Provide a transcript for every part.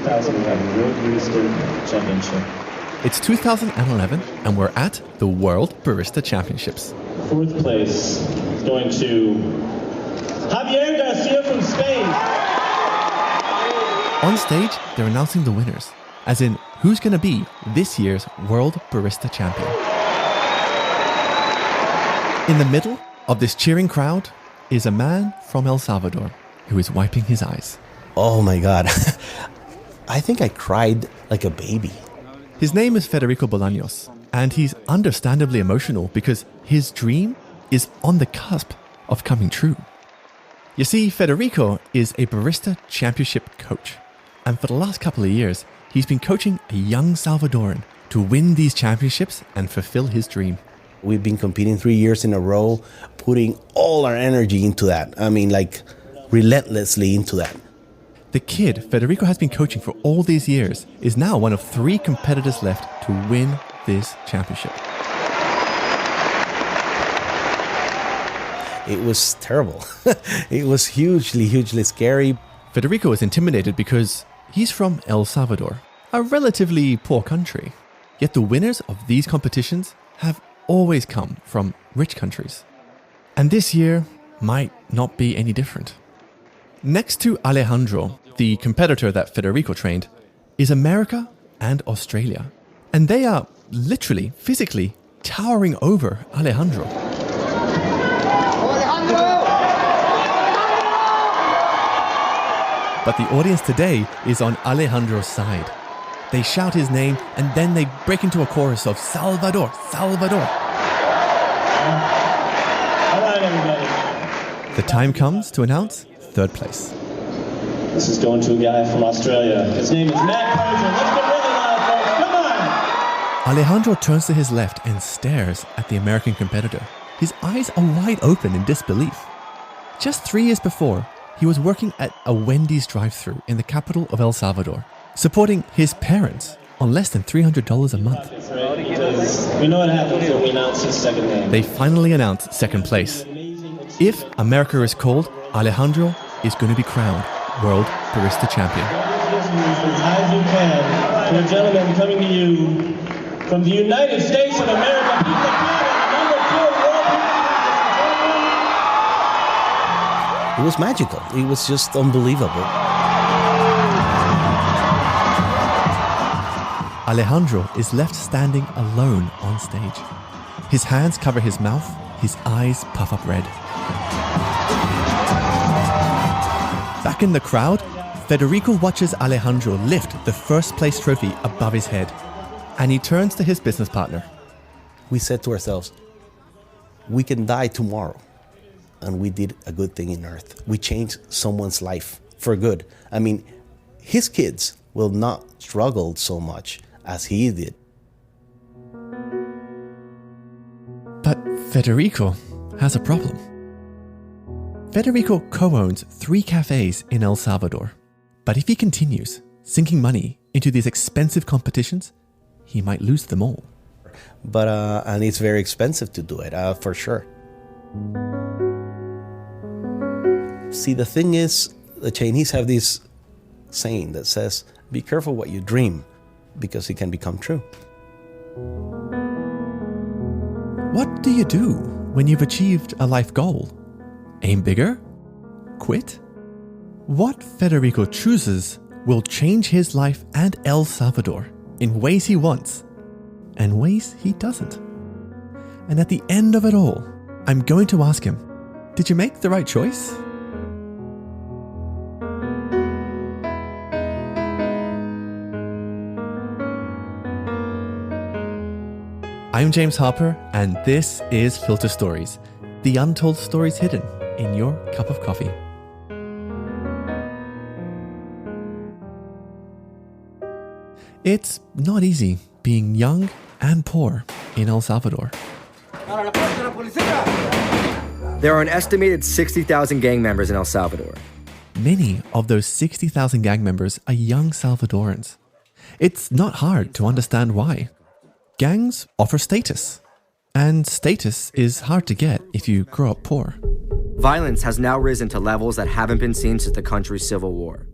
2011 World Barista Championship. It's 2011 and we're at the World Barista Championships. Fourth place is going to Javier Garcia from Spain. On stage, they're announcing the winners, as in who's going to be this year's World Barista Champion. In the middle of this cheering crowd is a man from El Salvador who is wiping his eyes. Oh my God. I think I cried like a baby. His name is Federico Bolaños, and he's understandably emotional because his dream is on the cusp of coming true. You see, Federico is a barista championship coach, and for the last couple of years, he's been coaching a young Salvadoran to win these championships and fulfill his dream. We've been competing 3 years in a row, putting all our energy into that. I mean, like, relentlessly into that. The kid Federico has been coaching for all these years is now one of 3 competitors left to win this championship. It was terrible. It was hugely scary. Federico is intimidated because he's from El Salvador, a relatively poor country. Yet the winners of these competitions have always come from rich countries. And this year might not be any different. Next to Alejandro, the competitor that Federico trained, is America and Australia. And they are literally, physically towering over Alejandro. But the audience today is on Alejandro's side. They shout his name and then they break into a chorus of Salvador, Salvador. All right, everybody. The time comes to announce third place. This is going to a guy from Australia. His name is Matt Persian. Let's get really loud, folks. Come on! Alejandro turns to his left and stares at the American competitor. His eyes are wide open in disbelief. Just 3 years before, he was working at a Wendy's drive-thru in the capital of El Salvador, supporting his parents on less than $300 a month. We know what happens when we announce his second name. They finally announced second place. If America is called, Alejandro is going to be crowned World Barista Champion. As high as you can, to a gentleman coming to you from the United States of America, people of Canada, number 2 World Barista Champion. It was magical. It was just unbelievable. Alejandro is left standing alone on stage. His hands cover his mouth, his eyes puff up red. Back in the crowd, Federico watches Alejandro lift the first place trophy above his head, and he turns to his business partner. We said to ourselves, we can die tomorrow, and we did a good thing in earth. We changed someone's life for good. I mean, his kids will not struggle so much as he did. But Federico has a problem. Federico co-owns 3 cafes in El Salvador. But if he continues sinking money into these expensive competitions, he might lose them all. But and it's very expensive to do it, for sure. See, the thing is, the Chinese have this saying that says, be careful what you dream, because it can become true. What do you do when you've achieved a life goal? Aim bigger? Quit? What Federico chooses will change his life and El Salvador in ways he wants and ways he doesn't. And at the end of it all, I'm going to ask him, did you make the right choice? I'm James Harper, and this is Filter Stories, the untold stories hidden in your cup of coffee. It's not easy being young and poor in El Salvador. There are an estimated 60,000 gang members in El Salvador. Many of those 60,000 gang members are young Salvadorans. It's not hard to understand why. Gangs offer status, and status is hard to get if you grow up poor. Violence has now risen to levels that haven't been seen since the country's civil war.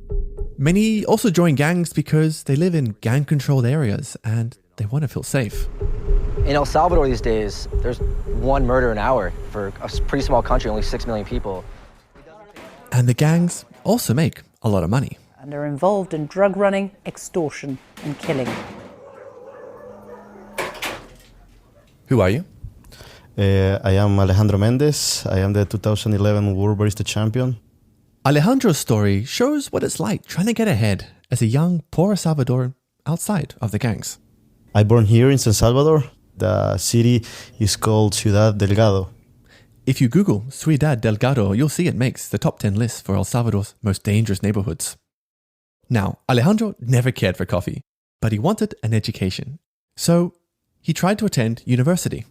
Many also join gangs because they live in gang-controlled areas and they want to feel safe. In El Salvador these days, there's one murder an hour for a pretty small country, only 6 million people. And the gangs also make a lot of money. And are involved in drug running, extortion and killing. Who are you? I am Alejandro Mendez. I am the 2011 World Barista Champion. Alejandro's story shows what it's like trying to get ahead as a young, poor Salvadoran outside of the gangs. I born here in San Salvador. The city is called Ciudad Delgado. If you Google Ciudad Delgado, you'll see it makes the top 10 list for El Salvador's most dangerous neighborhoods. Now, Alejandro never cared for coffee, but he wanted an education. So he tried to attend university.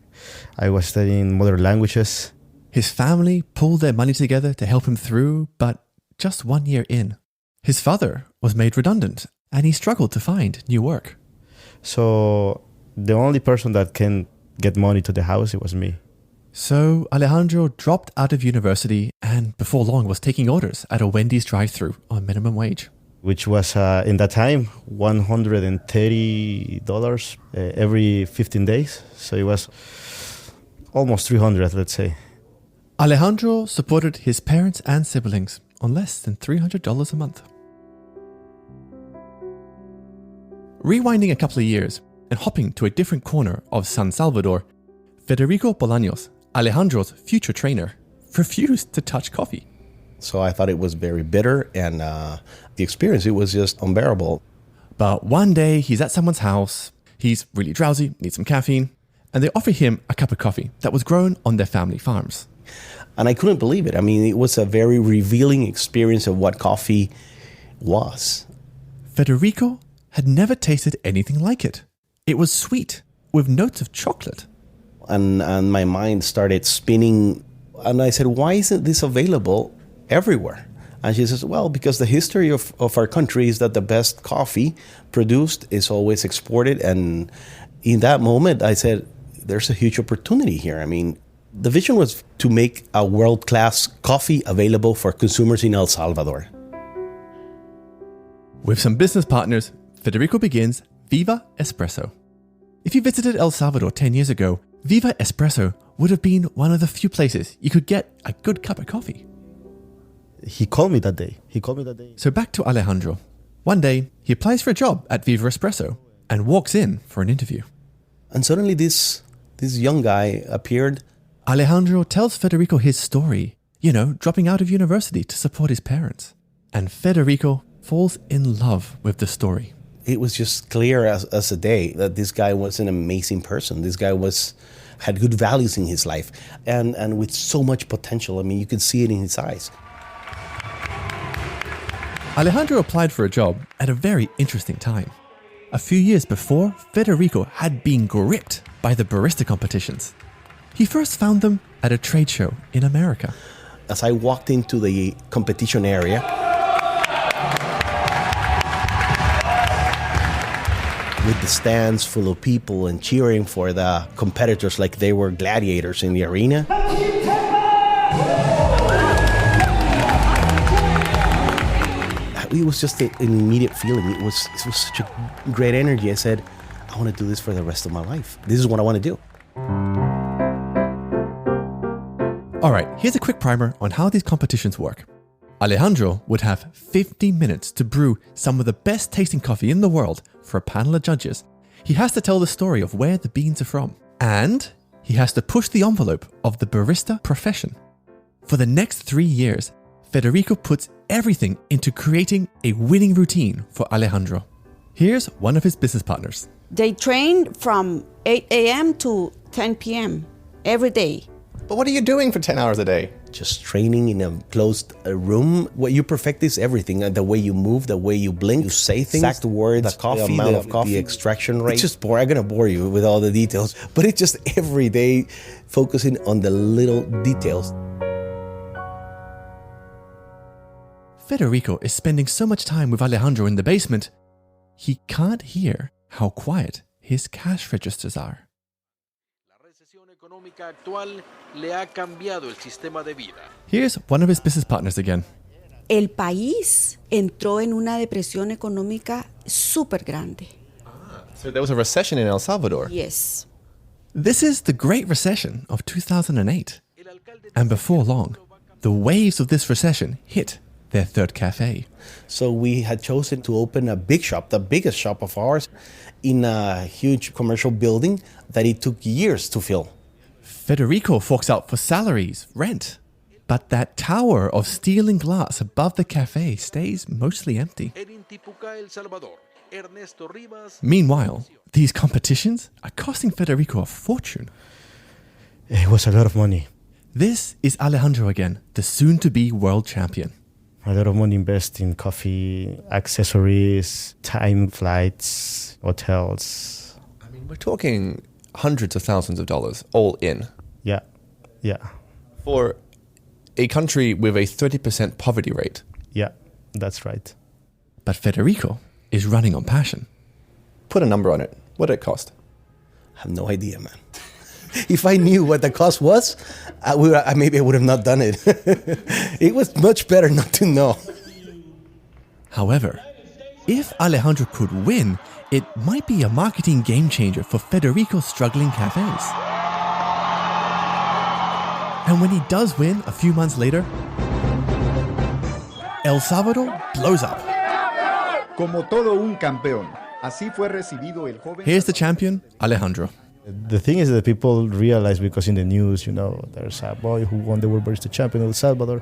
I was studying modern languages. His family pulled their money together to help him through, but just 1 year in, his father was made redundant and he struggled to find new work. So the only person that can get money to the house, it was me. So Alejandro dropped out of university and before long was taking orders at a Wendy's drive-thru on minimum wage. Which was, in that time, $130 every 15 days. So it was almost 300, let's say. Alejandro supported his parents and siblings on less than $300 a month. Rewinding a couple of years and hopping to a different corner of San Salvador, Federico Bolaños, Alejandro's future trainer, refused to touch coffee. So I thought it was very bitter, and the experience, it was just unbearable. But one day he's at someone's house, he's really drowsy, needs some caffeine, and they offer him a cup of coffee that was grown on their family farms. And I couldn't believe it. I mean, it was a very revealing experience of what coffee was. Federico had never tasted anything like it. It was sweet, with notes of chocolate. And my mind started spinning, and I said, why isn't this available everywhere? And she says, well, because the history of our country is that the best coffee produced is always exported. And in that moment, I said, there's a huge opportunity here. I mean, the vision was to make a world-class coffee available for consumers in El Salvador. With some business partners, Federico begins Viva Espresso. If you visited El Salvador 10 years ago, Viva Espresso would have been one of the few places you could get a good cup of coffee. He called me that day. So back to Alejandro. One day, he applies for a job at Viva Espresso and walks in for an interview. And suddenly this young guy appeared. Alejandro tells Federico his story, dropping out of university to support his parents. And Federico falls in love with the story. It was just clear as a day that this guy was an amazing person. This guy had good values in his life and with so much potential. I mean, you could see it in his eyes. Alejandro applied for a job at a very interesting time. A few years before, Federico had been gripped by the barista competitions. He first found them at a trade show in America. As I walked into the competition area, with the stands full of people and cheering for the competitors like they were gladiators in the arena. It was just an immediate feeling. It was such a great energy. I said, I want to do this for the rest of my life. This is what I want to do. All right, here's a quick primer on how these competitions work. Alejandro would have 50 minutes to brew some of the best tasting coffee in the world for a panel of judges. He has to tell the story of where the beans are from. And he has to push the envelope of the barista profession. For the next 3 years, Federico puts everything into creating a winning routine for Alejandro. Here's one of his business partners. They train from 8 a.m. to 10 p.m. every day. But what are you doing for 10 hours a day? Just training in a closed room. What you perfect is everything. The way you move, the way you blink, you say things, exact words, the coffee, the amount of coffee, the extraction rate. It's just boring. I'm going to bore you with all the details. But it's just every day focusing on the little details. Federico is spending so much time with Alejandro in the basement, he can't hear how quiet his cash registers are. Económica actual le ha cambiado el sistema de vida. Here's one of his business partners again. el país entró en una depresión económica súper grande. So there was a recession in El Salvador. Yes. This is the Great Recession of 2008. And before long, the waves of this recession hit their third cafe. So we had chosen to open a big shop, the biggest shop of ours, in a huge commercial building that it took years to fill. Federico forks out for salaries, rent. But that tower of steel and glass above the cafe stays mostly empty. Meanwhile, these competitions are costing Federico a fortune. It was a lot of money. This is Alejandro again, the soon-to-be world champion. A lot of money invested in coffee, accessories, time, flights, hotels. I mean, we're talking hundreds of thousands of dollars all in. Yeah. For a country with a 30% poverty rate. Yeah, that's right. But Federico is running on passion. Put a number on it. What did it cost? I have no idea, man. If I knew what the cost was, maybe I would have not done it. It was much better not to know. However, if Alejandro could win, it might be a marketing game changer for Federico's struggling cafes. And when he does win a few months later, El Salvador blows up. Como todo un campeón, así fue recibido el joven. Here's the champion, Alejandro. The thing is that people realize, because in the news, there's a boy who won the World Barista Champion in El Salvador,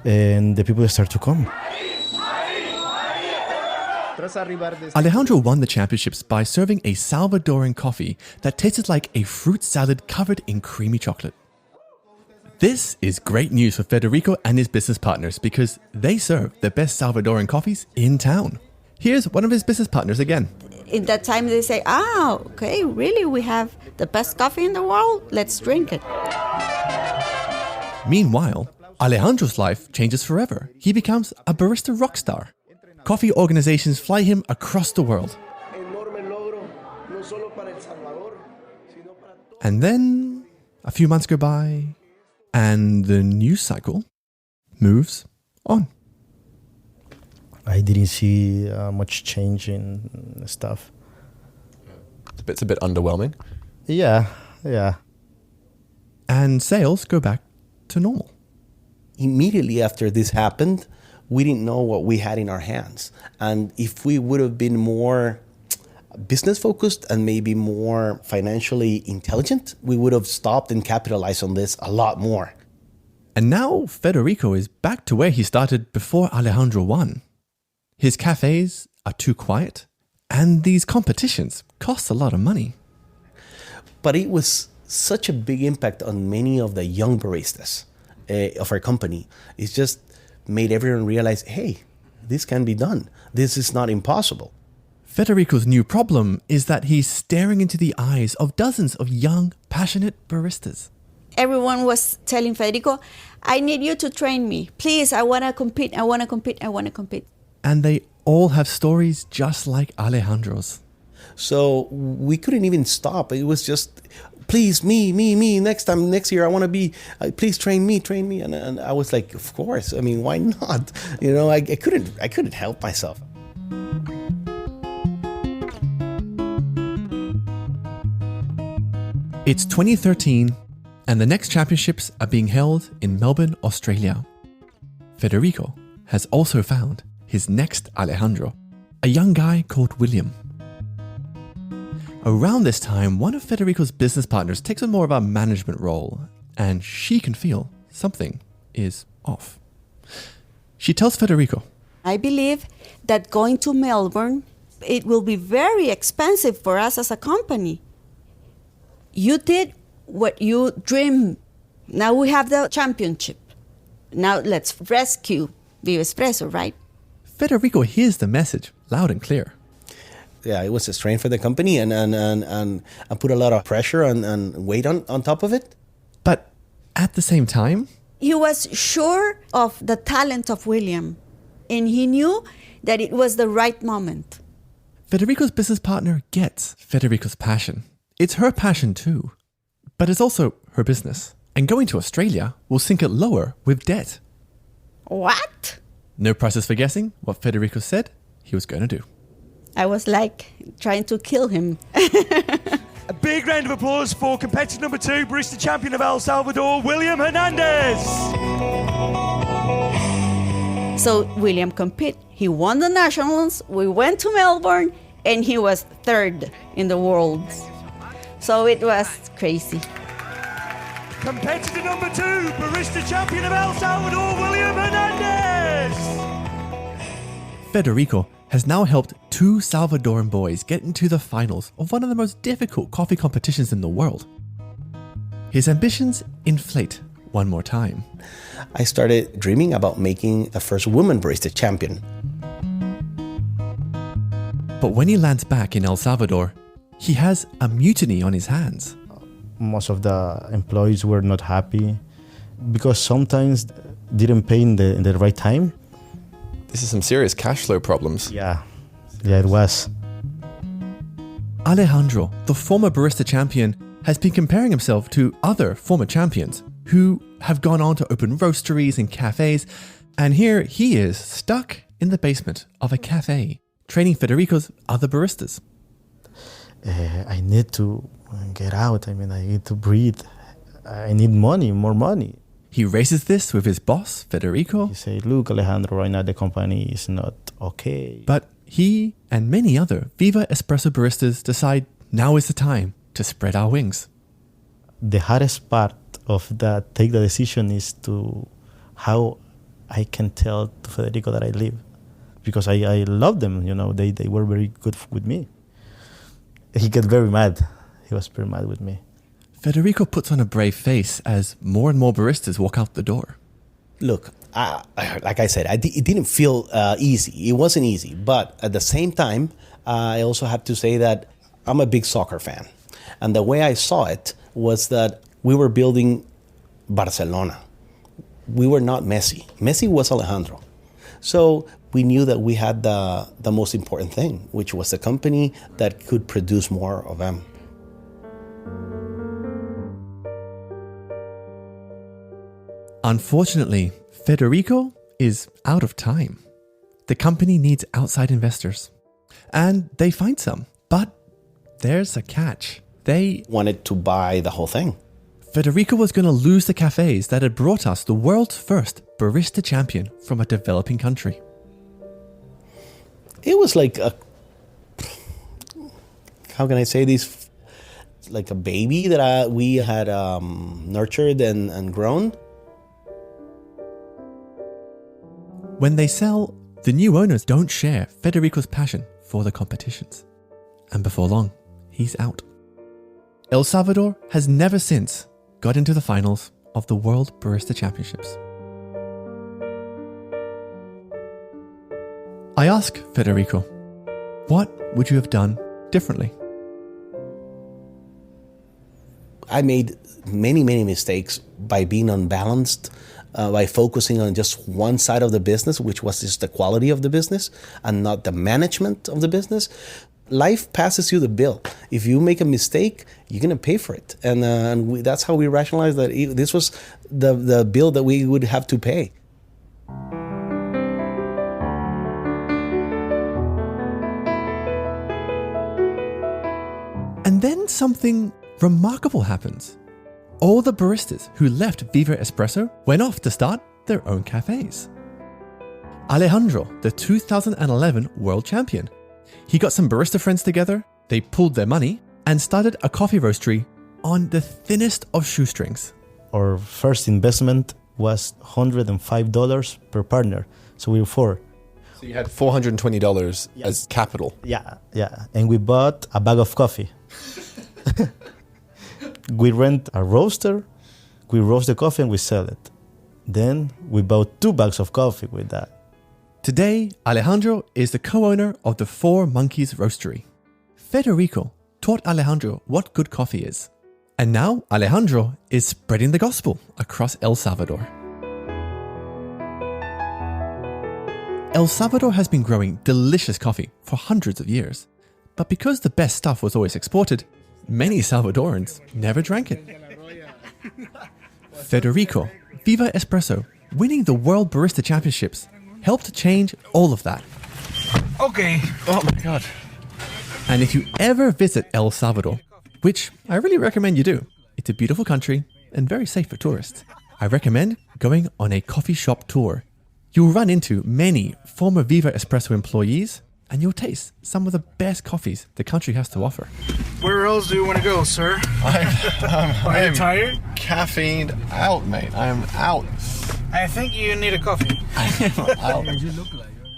and the people start to come. Alejandro won the championships by serving a Salvadoran coffee that tasted like a fruit salad covered in creamy chocolate. This is great news for Federico and his business partners because they serve the best Salvadoran coffees in town. Here's one of his business partners again. In that time, they say, okay, really, we have the best coffee in the world. Let's drink it. Meanwhile, Alejandro's life changes forever. He becomes a barista rock star. Coffee organizations fly him across the world. And then a few months go by, and the news cycle moves on. I didn't see much change in stuff. It's a bit underwhelming. Yeah. And sales go back to normal. Immediately after this happened, we didn't know what we had in our hands. And if we would have been more business focused and maybe more financially intelligent, we would have stopped and capitalized on this a lot more. And now Federico is back to where he started before Alejandro won. His cafes are too quiet, and these competitions cost a lot of money. But it was such a big impact on many of the young baristas of our company. It just made everyone realize, hey, this can be done. This is not impossible. Federico's new problem is that he's staring into the eyes of dozens of young, passionate baristas. Everyone was telling Federico, I need you to train me. Please, I want to compete. And they all have stories just like Alejandro's. So we couldn't even stop. It was just, please, me. Next year, I want to be, please train me. And I was like, of course. I mean, why not? I couldn't help myself. It's 2013, and the next championships are being held in Melbourne, Australia. Federico has also found his next Alejandro, a young guy called William. Around this time, one of Federico's business partners takes on more of a management role, and she can feel something is off. She tells Federico, I believe that going to Melbourne, it will be very expensive for us as a company. You did what you dreamed. Now we have the championship. Now let's rescue Viva Espresso, right? Federico hears the message loud and clear. Yeah, it was a strain for the company and put a lot of pressure and weight on top of it. But at the same time, he was sure of the talent of William, and he knew that it was the right moment. Federico's business partner gets Federico's passion. It's her passion too, but it's also her business. And going to Australia will sink it lower with debt. What? No prizes for guessing what Federico said he was going to do. I was like trying to kill him. A big round of applause for competitor number 2, barista champion of El Salvador, William Hernandez. So William compete. He won the nationals. We went to Melbourne, and he was 3rd in the world. So it was crazy. Competitor number 2, barista champion of El Salvador, William Hernandez. Federico has now helped 2 Salvadoran boys get into the finals of one of the most difficult coffee competitions in the world. His ambitions inflate one more time. I started dreaming about making the first woman barista champion. But when he lands back in El Salvador, he has a mutiny on his hands. Most of the employees were not happy because sometimes didn't pay in the right time. This is some serious cash flow problems. Yeah, it was. Alejandro, the former barista champion, has been comparing himself to other former champions who have gone on to open roasteries and cafes, and here he is stuck in the basement of a cafe, training Federico's other baristas. I need to get out. I need to breathe. I need money, more money. He raises this with his boss, Federico. He say, look, Alejandro, right now the company is not okay. But he and many other Viva Espresso baristas decide now is the time to spread our wings. The hardest part of that, take the decision, is to how I can tell to Federico that I leave. Because I love them, they were very good with me. He got very mad. He was very mad with me. Federico puts on a brave face as more and more baristas walk out the door. Look, like I said, it didn't feel easy. It wasn't easy. But at the same time, I also have to say that I'm a big soccer fan. And the way I saw it was that we were building Barcelona. We were not Messi. Messi was Alejandro. So we knew that we had the most important thing, which was a company that could produce more of them. Unfortunately, Federico is out of time. The company needs outside investors. And they find some. But there's a catch. They wanted to buy the whole thing. Federico was going to lose the cafes that had brought us the world's first barista champion from a developing country. It was like how can I say this? Like a baby that we had nurtured and grown. When they sell, the new owners don't share Federico's passion for the competitions. And before long, he's out. El Salvador has never since got into the finals of the World Barista Championships. I ask Federico, what would you have done differently? I made many mistakes by being unbalanced, by focusing on just one side of the business, which was just the quality of the business and not the management of the business. Life passes you the bill. If you make a mistake, you're going to pay for it. And that's how we rationalized that this was the bill that we would have to pay. And then something remarkable happens. All the baristas who left Viva Espresso went off to start their own cafes. Alejandro, the 2011 world champion. He got some barista friends together, they pooled their money, and started a coffee roastery on the thinnest of shoestrings. Our first investment was $105 per partner, so we were 4. So you had $420 as capital. Yeah. And we bought a bag of coffee. We rent a roaster, we roast the coffee and we sell it. Then we bought 2 bags of coffee with that. Today, Alejandro is the co-owner of the Four Monkeys Roastery. Federico taught Alejandro what good coffee is. And now Alejandro is spreading the gospel across El Salvador. El Salvador has been growing delicious coffee for hundreds of years. But because the best stuff was always exported, many Salvadorans never drank it. Federico, Viva Espresso, winning the World Barista Championships, helped change all of that. Okay. Oh my God. And if you ever visit El Salvador, which I really recommend you do, it's a beautiful country and very safe for tourists. I recommend going on a coffee shop tour. You'll run into many former Viva Espresso employees and you'll taste some of the best coffees the country has to offer. Where else do you want to go, sir? Are you tired? Caffeined out, mate. I am out. I think you need a coffee. Out.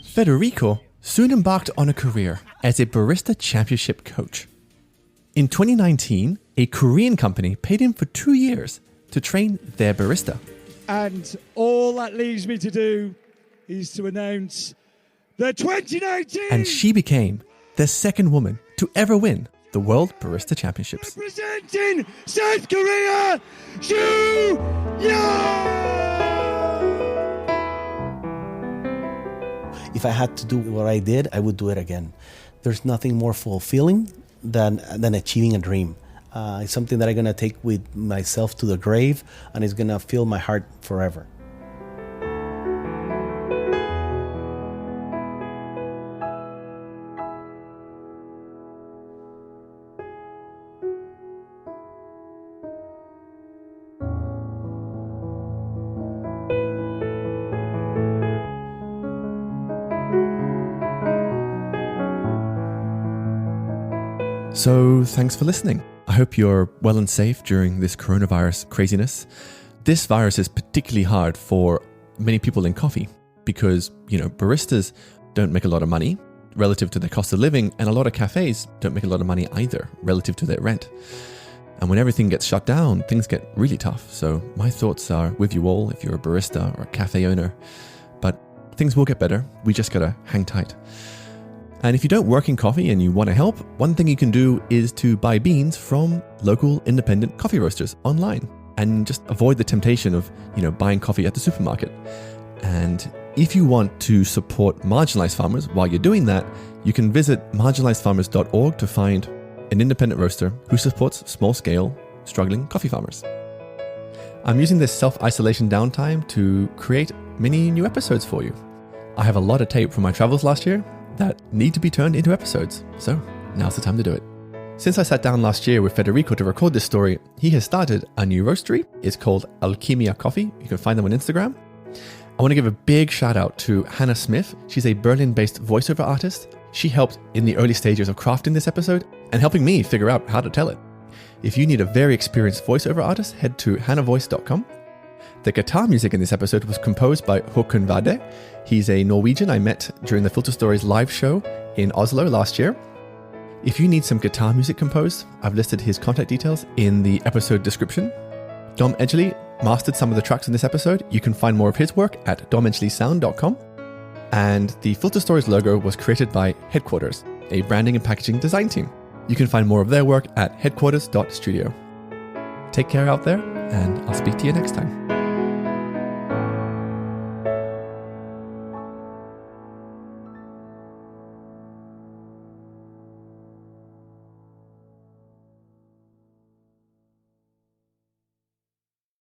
Federico soon embarked on a career as a barista championship coach. In 2019, a Korean company paid him for 2 years to train their barista. And all that leaves me to do is to announce the 2019... And she became the second woman to ever win the World Barista Championships. Representing South Korea, Shu Yeon! If I had to do what I did, I would do it again. There's nothing more fulfilling than achieving a dream. It's something that I'm going to take with myself to the grave, and it's going to fill my heart forever. So thanks for listening. I hope you're well and safe during this coronavirus craziness. This virus is particularly hard for many people in coffee because, baristas don't make a lot of money relative to their cost of living, and a lot of cafes don't make a lot of money either relative to their rent. And when everything gets shut down, things get really tough. So my thoughts are with you all if you're a barista or a cafe owner. But things will get better. We just gotta hang tight. And if you don't work in coffee and you want to help, one thing you can do is to buy beans from local independent coffee roasters online and just avoid the temptation of, buying coffee at the supermarket. And if you want to support marginalized farmers while you're doing that, you can visit marginalizedfarmers.org to find an independent roaster who supports small-scale, struggling coffee farmers. I'm using this self-isolation downtime to create many new episodes for you. I have a lot of tape from my travels last year that need to be turned into episodes, so now's the time to do it. Since I sat down last year with Federico to record this story, he has started a new roastery. It's called Alquimia Coffee. You can find them on Instagram. I want to give a big shout out to Hannah Smith. She's a Berlin-based voiceover artist. She helped in the early stages of crafting this episode and helping me figure out how to tell it. If you need a very experienced voiceover artist, head to hannahvoice.com. The guitar music in this episode was composed by Håkon Vadet. He's a Norwegian I met during the Filter Stories live show in Oslo last year. If you need some guitar music composed, I've listed his contact details in the episode description. Dom Edgley mastered some of the tracks in this episode. You can find more of his work at domedgleysound.com. And the Filter Stories logo was created by Headquarters, a branding and packaging design team. You can find more of their work at headquarters.studio. Take care out there, and I'll speak to you next time.